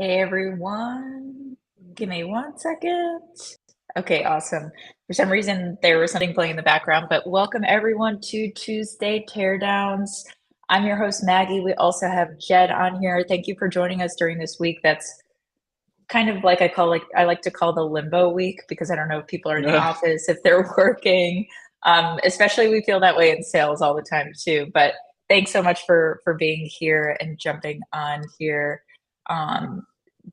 Hey everyone, give me one second. Okay, awesome. For some reason, there was something playing in the background, but welcome everyone to Tuesday Teardowns. I'm your host, Maggie. We also have Jed on here. Thank you for joining us during this week. That's kind of like I like to call the limbo week because I don't know if people are in the Yeah. office, if they're working. Especially we feel that way in sales all the time too. But thanks so much for being here and jumping on here. Um,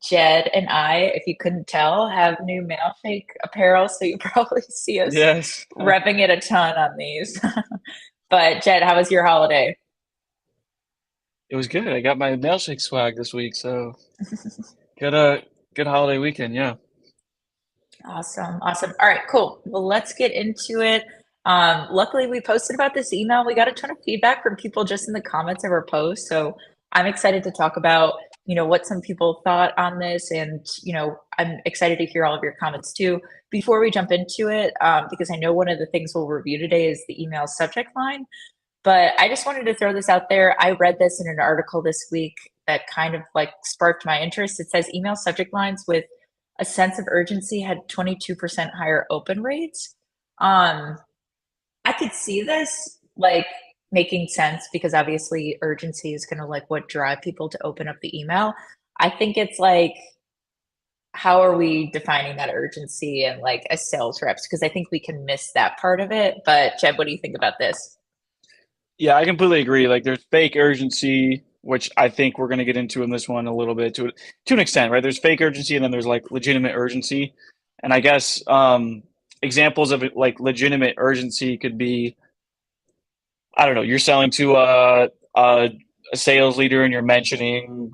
Jed and I, if you couldn't tell, have new Mailshake apparel, so you probably see us Yes. repping it a ton on these. But Jed, how was your holiday? It was good. I got my Mailshake swag this week, so good good holiday weekend, yeah. Awesome. Awesome. All right, cool. Well, let's get into it. Luckily, we posted about this email. We got a ton of feedback from people just in the comments of our post. So I'm excited to talk about, what some people thought on this. And, I'm excited to hear all of your comments too. Before we jump into it, because I know one of the things we'll review today is the email subject line. But I just wanted to throw this out there. I read this in an article this week that kind of like sparked my interest. It says email subject lines with a sense of urgency had 22% higher open rates. Um, I could see this like making sense because obviously urgency is going to like what drive people to open up the email. I think it's like, how are we defining that urgency and like as sales reps? Because I think we can miss that part of it. But Jeb, what do you think about this? Yeah, I completely agree. Like there's fake urgency, which I think we're gonna get into in this one a little bit to an extent, right? There's fake urgency and then there's like legitimate urgency. And I guess examples of it like legitimate urgency could be, I don't know, you're selling to a sales leader and you're mentioning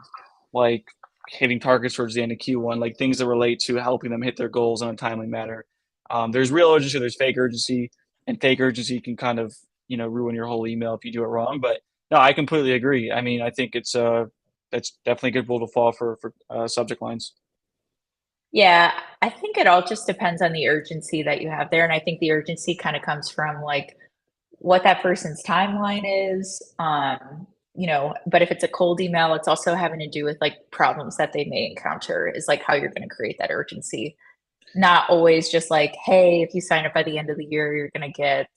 like hitting targets towards the end of Q1, like things that relate to helping them hit their goals in a timely manner. There's real urgency, there's fake urgency, and fake urgency can kind of ruin your whole email if you do it wrong. But no, I completely agree. I mean, I think that's definitely a good rule to follow for subject lines. Yeah, I think it all just depends on the urgency that you have there. And I think the urgency kind of comes from like what that person's timeline is. But if it's a cold email, it's also having to do with like problems that they may encounter, is like how you're going to create that urgency. Not always just like, hey, if you sign up by the end of the year, you're going to get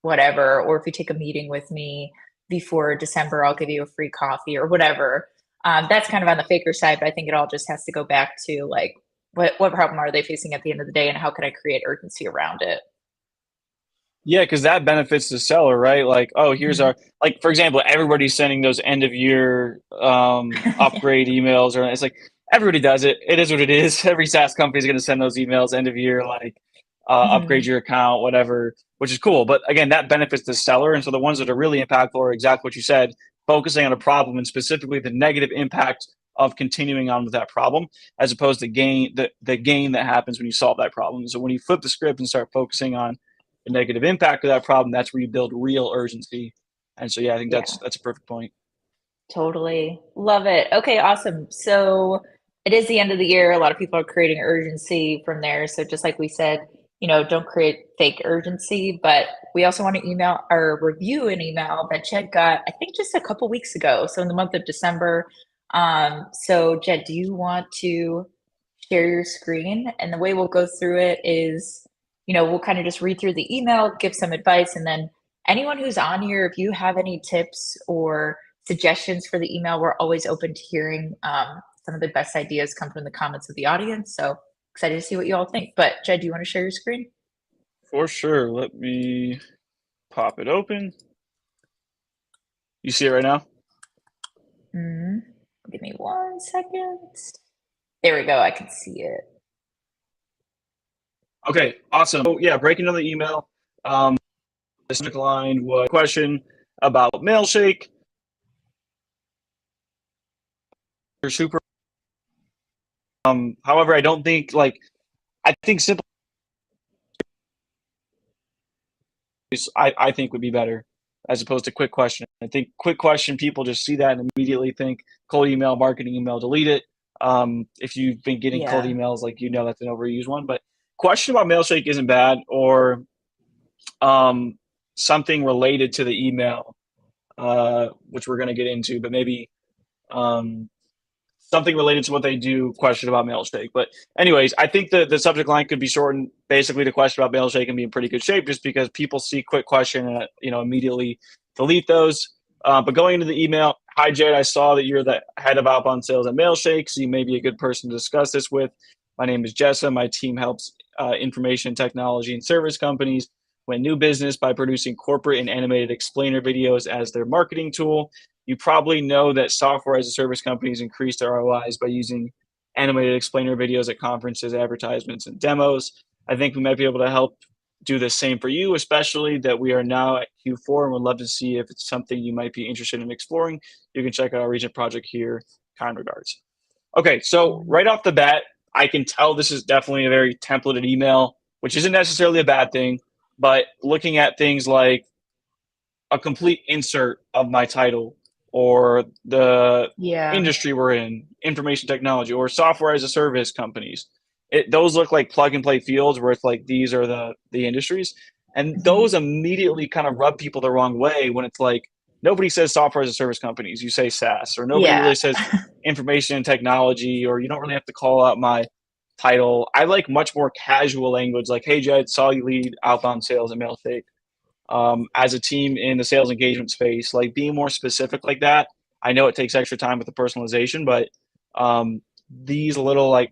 whatever. Or if you take a meeting with me before December, I'll give you a free coffee or whatever. That's kind of on the faker side, but I think it all just has to go back to like, what problem are they facing at the end of the day and how can I create urgency around it? Yeah, because that benefits the seller, right? Like, oh, here's Mhm. our like for example, everybody's sending those end of year upgrade emails, or it's like everybody does it. It is what it is. Every SaaS company is going to send those emails end of year, like upgrade Mhm. your account, whatever, which is cool. But again, that benefits the seller, and so the ones that are really impactful are exactly what you said, focusing on a problem and specifically the negative impact of continuing on with that problem, as opposed to the gain that happens when you solve that problem. So when you flip the script and start focusing on the negative impact of that problem, that's where you build real urgency. And so, yeah, I think Yeah. that's a perfect point. Totally. Love it. Okay, awesome. So it is the end of the year. A lot of people are creating urgency from there. So just like we said, don't create fake urgency, but we also want to email or review an email that Jed got, I think just a couple weeks ago. So in the month of December. So Jed, do you want to share your screen? And the way we'll go through it is, we'll kind of just read through the email, give some advice, and then anyone who's on here, if you have any tips or suggestions for the email, we're always open to hearing. Some of the best ideas come from the comments of the audience. So excited to see what you all think. But Jed, do you want to share your screen? For sure. Let me pop it open. You see it right now? Mm, Give me 1 second. There we go. I can see it. Okay, awesome. So, yeah, breaking down the email. The subject line was a question about Mailshake. You're super. However, I don't think like I think simple. I think would be better as opposed to quick question. I think quick question people just see that and immediately think cold email, marketing email, delete it. If you've been getting cold Yeah. emails, like that's an overused one. But question about Mailshake isn't bad, or um, something related to the email, which we're going to get into, but maybe um, something related to what they do, question about Mailshake. But anyways, I think the subject line could be shortened basically to question about Mailshake and be in pretty good shape just because people see quick question and immediately delete those. But going into the email, hi Jade, I saw that you're the head of outbound sales at Mailshake, so you may be a good person to discuss this with. My name is Jessa. My team helps information technology and service companies win new business by producing corporate and animated explainer videos as their marketing tool. You probably know that software as a service companies increase their ROIs by using animated explainer videos at conferences, advertisements, and demos. I think we might be able to help do the same for you, especially that we are now at Q4 and would love to see if it's something you might be interested in exploring. You can check out our recent project here. Kind regards. Okay, so right off the bat, I can tell this is definitely a very templated email, which isn't necessarily a bad thing, but looking at things like a complete insert of my title or the Yeah. industry we're in, information technology or software as a service companies. Those look like plug and play fields where it's like these are the industries. And Mhm. those immediately kind of rub people the wrong way when it's like nobody says software as a service companies. You say SaaS, or nobody Yeah. really says information and technology, or you don't really have to call out my title. I like much more casual language like, hey, Jed, saw you lead outbound sales at Mailshake as a team in the sales engagement space, like being more specific like that. I know it takes extra time with the personalization, but these little like,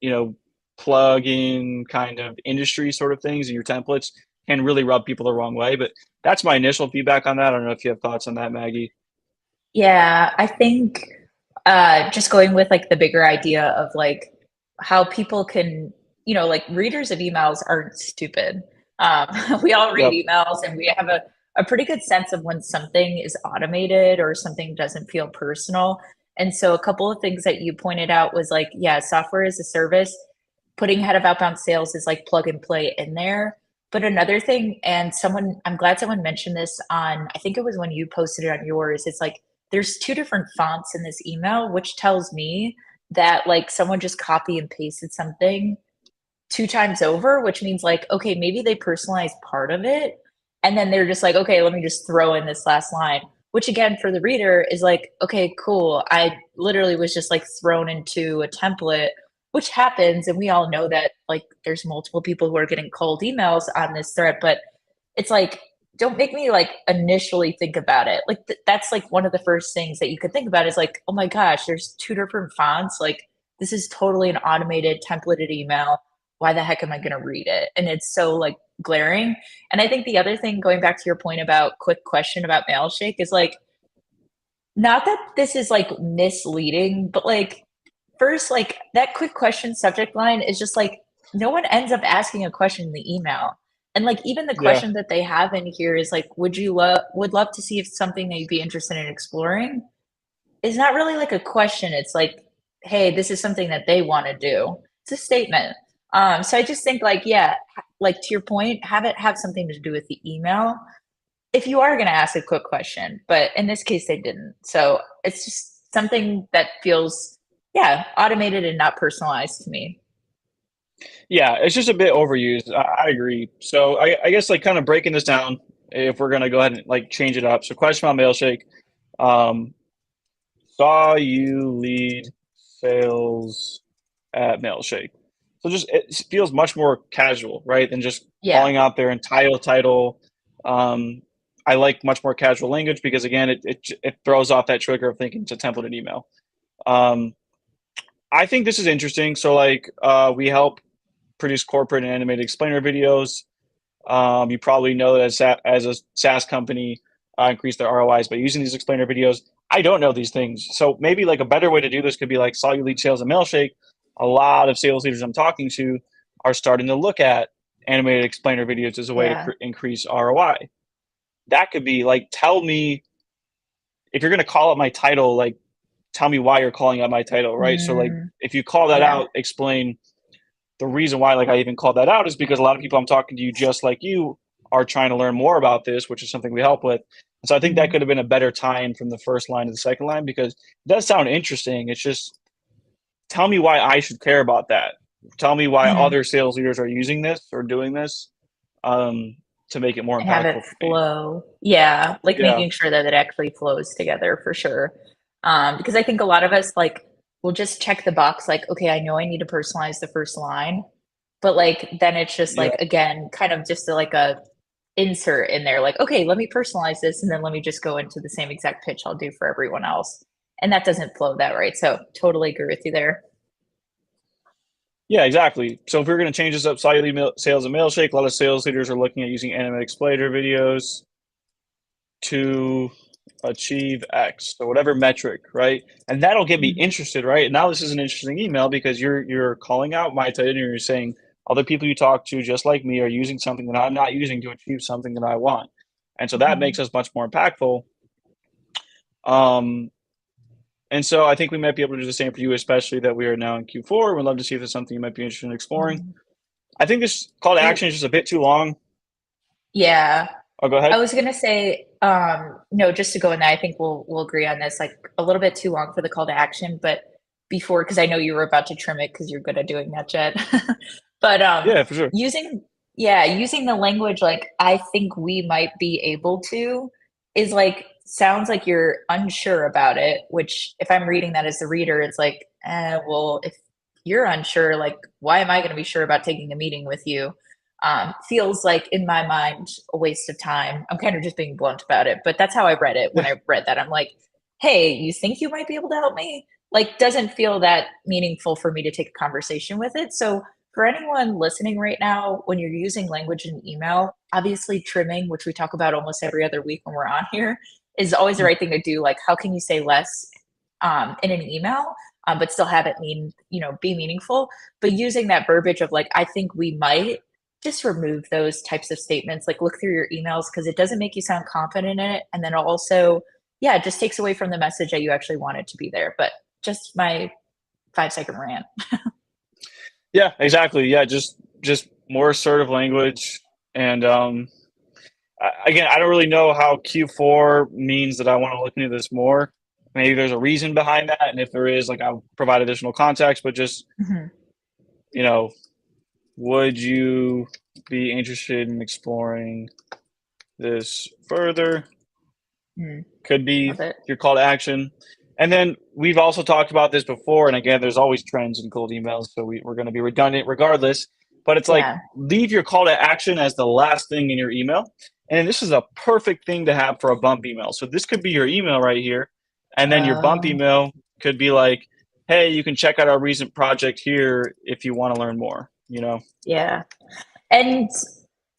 you know, plug in kind of industry sort of things in your templates can really rub people the wrong way. But that's my initial feedback on that. I don't know if you have thoughts on that, Maggie. Yeah, I think just going with like the bigger idea of like how people can, like readers of emails aren't stupid. Um, we all read Yep. emails and we have a pretty good sense of when something is automated or something doesn't feel personal. And so a couple of things that you pointed out was like, yeah, software as a service, putting head of outbound sales is like plug and play in there. But another thing, and I'm glad someone mentioned this on, I think it was when you posted it on yours, it's like, there's two different fonts in this email, which tells me that like someone just copy and pasted something two times over, which means like, okay, maybe they personalized part of it. And then they're just like, okay, let me just throw in this last line, which again, for the reader is like, okay, cool. I literally was just like thrown into a template, which happens. And we all know that like there's multiple people who are getting cold emails on this thread, but it's like, don't make me like initially think about it. Like that's like one of the first things that you could think about is like, oh my gosh, there's two different fonts. Like this is totally an automated templated email. Why the heck am I going to read it? And it's so like glaring. And I think the other thing, going back to your point about quick question about Mailshake, is like, not that this is like misleading, but like first, like that quick question subject line is just like no one ends up asking a question in the email. And like even the Yeah. question that they have in here is like, would love to see if something that you'd be interested in exploring is not really like a question. It's like, hey, this is something that they want to do. It's a statement. So I just think like, yeah, like to your point, have it have something to do with the email if you are going to ask a quick question, but in this case they didn't. So it's just something that feels, yeah, automated and not personalized to me. Yeah, it's just a bit overused. I agree. So I guess like kind of breaking this down, if we're gonna go ahead and like change it up. So question on Mailshake. Um, saw you lead sales at Mailshake. So just it feels much more casual, right, than just Yeah. calling out their entire title. Um, I like much more casual language because again, it throws off that trigger of thinking it's a templated email. Um, I think this is interesting. So like we help produce corporate and animated explainer videos. You probably know that as a SaaS company, increase their ROIs by using these explainer videos. I don't know these things. So maybe like a better way to do this could be like saw you lead sales at Mailshake. A lot of sales leaders I'm talking to are starting to look at animated explainer videos as a way to Yeah. increase ROI. That could be like, tell me if you're going to call out my title, like tell me why you're calling out my title, right? So like Mm, if you call that yeah. out, explain the reason why like I even called that out is because a lot of people I'm talking to, you just like you, are trying to learn more about this, which is something we help with. And so I think that Mhm. could have been a better tie-in from the first line to the second line because it does sound interesting. It's just tell me why I should care about that. Tell me why Mhm. other sales leaders are using this or doing this um, to make it more And have it impactful for me. flow. Yeah, like Yeah. making sure that it actually flows together for sure. Because I think a lot of us like we'll just check the box like, okay, I know I need to personalize the first line, but like then it's just Yeah. like again, kind of just like a insert in there, like, okay, let me personalize this and then let me just go into the same exact pitch I'll do for everyone else. And that doesn't flow that right. So totally agree with you there. Yeah, exactly. So if we're going to change this up slightly, sales and Mailshake, a lot of sales leaders are looking at using animated explainer videos to achieve X. So whatever metric, right? And that'll get me Mhm. interested, right? Now this is an interesting email because you're calling out my title and you're saying other people you talk to just like me are using something that I'm not using to achieve something that I want. And so that makes Mhm. us much more impactful. Um, and so I think we might be able to do the same for you, especially that we are now in Q4. We'd love to see if there's something you might be interested in exploring. Mhm. I think this call to Ooh, action is just a bit too long. yeah. Oh, go I ahead. was gonna say, no, just to go in that, I think we'll agree on this, like a little bit too long for the call to action, but before, because I know you were about to trim it because you're good at doing that, Jed. But Yeah, for sure. using yeah, using the language like I think we might be able to is like sounds like you're unsure about it, which if I'm reading that as the reader, it's like, well, if you're unsure, like why am I gonna be sure about taking a meeting with you? Feels like in my mind a waste of time. I'm kind of just being blunt about it, but that's how I read it when Yeah. I read that. I'm like, hey, you think you might be able to help me? Like, doesn't feel that meaningful for me to take a conversation with it. So, for anyone listening right now, when you're using language in email, obviously trimming, which we talk about almost every other week when we're on here, is always the right thing to do. Like, how can you say less in an email, but still have it mean, be meaningful? But using that verbiage of like, I think we might, just remove those types of statements. Like look through your emails because it doesn't make you sound confident in it. And then also, yeah, it just takes away from the message that you actually want it to be there. But just my 5-second rant. Yeah, exactly. Yeah, just more assertive language. And again, I don't really know how Q4 means that I want to look into this more. Maybe there's a reason behind that, and if there is, like I'll provide additional context. But just Mhm. you know, would you be interested in exploring this further? Mm, Could be love it. your call to action. And then we've also talked about this before. And again, there's always trends in cold emails. So we're going to be redundant regardless. But it's like Yeah. leave your call to action as the last thing in your email. And this is a perfect thing to have for a bump email. So this could be your email right here. And then your bump Um, email could be like, hey, you can check out our recent project here if you want to learn more, you know? yeah. And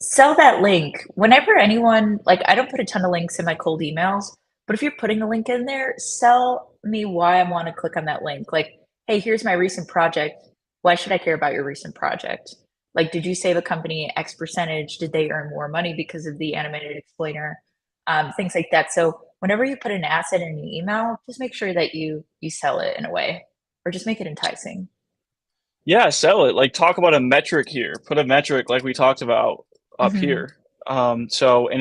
sell that link. Whenever anyone, like, I don't put a ton of links in my cold emails, but if you're putting a link in there, sell me why I want to click on that link. Like, hey, here's my recent project. Why should I care about your recent project? Like, did you save a company X percentage? Did they earn more money because of the animated explainer? Things like that. So whenever you put an asset in an email, just make sure that you sell it in a way, or just make it enticing. Yeah, sell it. Like talk about a metric here. Put a metric like we talked about up Hmm. here. And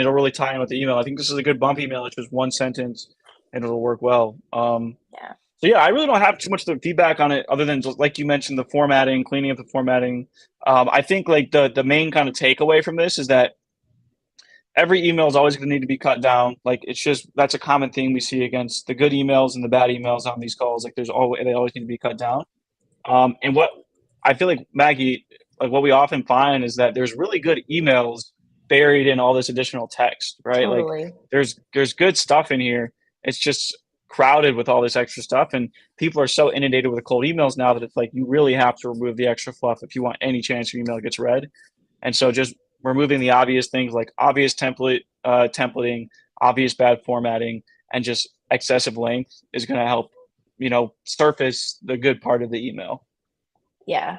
it'll really tie in with the email. I think this is a good bump email. It's just one sentence and it'll work well. Yeah, So yeah, I really don't have too much of the feedback on it other than just like you mentioned, the formatting, cleaning up the formatting. I think like the main kind of takeaway from this is that every email is always going to need to be cut down. Like it's just that's a common thing we see against the good emails and the bad emails on these calls. Like they always need to be cut down. And what I feel like Maggie, like what we often find is that there's really good emails buried in all this additional text, right? Like totally. there's good stuff in here. It's just crowded with all this extra stuff, and people are so inundated with cold emails now that it's like you really have to remove the extra fluff if you want any chance your email gets read. And so just removing the obvious things like obvious templating, obvious bad formatting, and just excessive length is going to help surface the good part of the email. Yeah.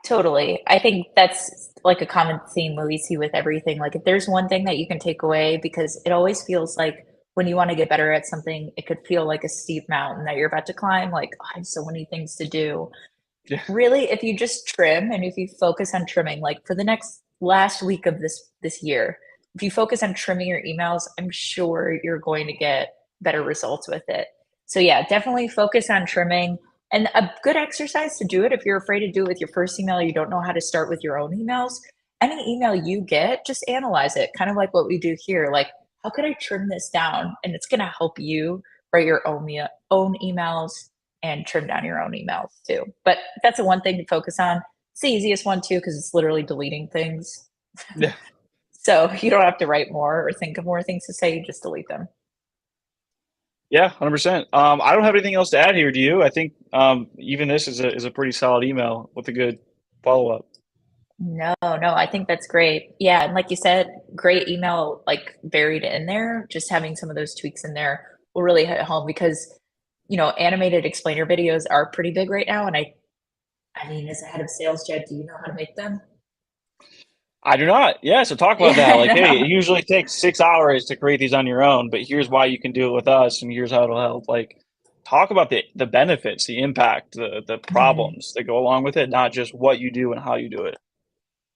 Totally. I think that's like a common theme we see with everything. Like if there's one thing that you can take away, because it always feels like when you want to get better at something, it could feel like a steep mountain that you're about to climb. Like, oh, I have so many things to do. Yeah. Really, if you just trim and if you focus on trimming, like for the next last week of this year, if you focus on trimming your emails, I'm sure you're going to get better results with it. So yeah, definitely focus on trimming. And a good exercise to do it if you're afraid to do it with your first email, you don't know how to start with your own emails. Any email you get, just analyze it, kind of like what we do here. Like, how could I trim this down? And it's going to help you write your own emails, and trim down your own emails too. But that's the one thing to focus on. It's the easiest one too, because it's literally deleting things. Yeah. So you don't have to write more or think of more things to say, you just delete them. Yeah, 100%. I don't have anything else to add here. Do you? I think even this is a pretty solid email with a good follow up. No, no, I think that's great. Yeah, and like you said, great email like buried in there. Just having some of those tweaks in there will really hit home because animated explainer videos are pretty big right now. And I mean, as a head of sales, Jed, do you know how to make them? I do not. Yeah, so talk about Yeah, that. I Like, hey, it know. usually takes 6 hours to create these on your own, but here's why you can do it with us, and here's how it'll help. Like, talk about the benefits, the impact, the Mhm. problems that go along with it, not just what you do and how you do it.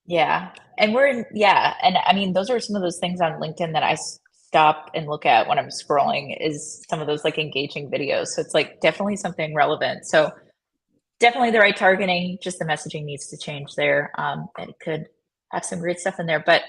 Yeah. And I mean, those are some of those things on LinkedIn that stop and look at when I'm scrolling is some of those like engaging videos. So it's like definitely something relevant. So definitely the right targeting, just the messaging needs to change there. And it could have some great stuff in there. But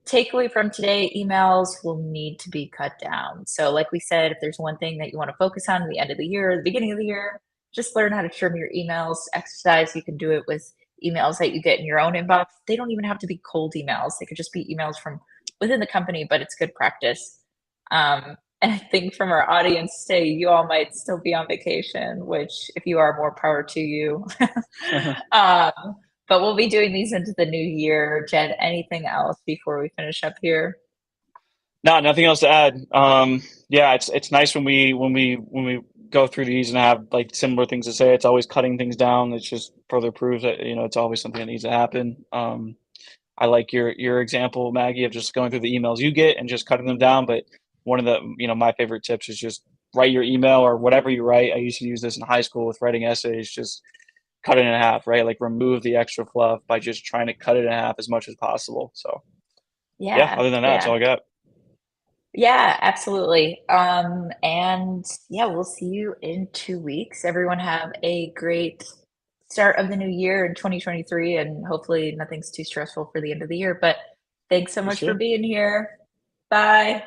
takeaway from today, emails will need to be cut down. So, like we said, if there's one thing that you want to focus on at the end of the year or the beginning of the year, just learn how to trim your emails. Exercise, you can do it with emails that you get in your own inbox. They don't even have to be cold emails, they could just be emails from within the company, but it's good practice. And I think from our audience today, you all might still be on vacation, which if you are, more power to you. um, but we'll be doing these into the new year. Jed, anything else before we finish up here? No, nothing else to add. Yeah, it's nice when we go through these and have like similar things to say. It's always cutting things down. It's just further proves that it's always something that needs to happen. I like your example, Maggie, of just going through the emails you get and just cutting them down. But one of the my favorite tips is just write your email or whatever you write. I used to use this in high school with writing essays. Just cut it in half, right? Like remove the extra fluff by just trying to cut it in half as much as possible. So yeah, Yeah, other than that, that's yeah. all I got. Yeah, absolutely. And yeah, we'll see you in 2 weeks. Everyone have a great start of the new year in 2023, and hopefully nothing's too stressful for the end of the year. But thanks so You much for too. being here. Bye.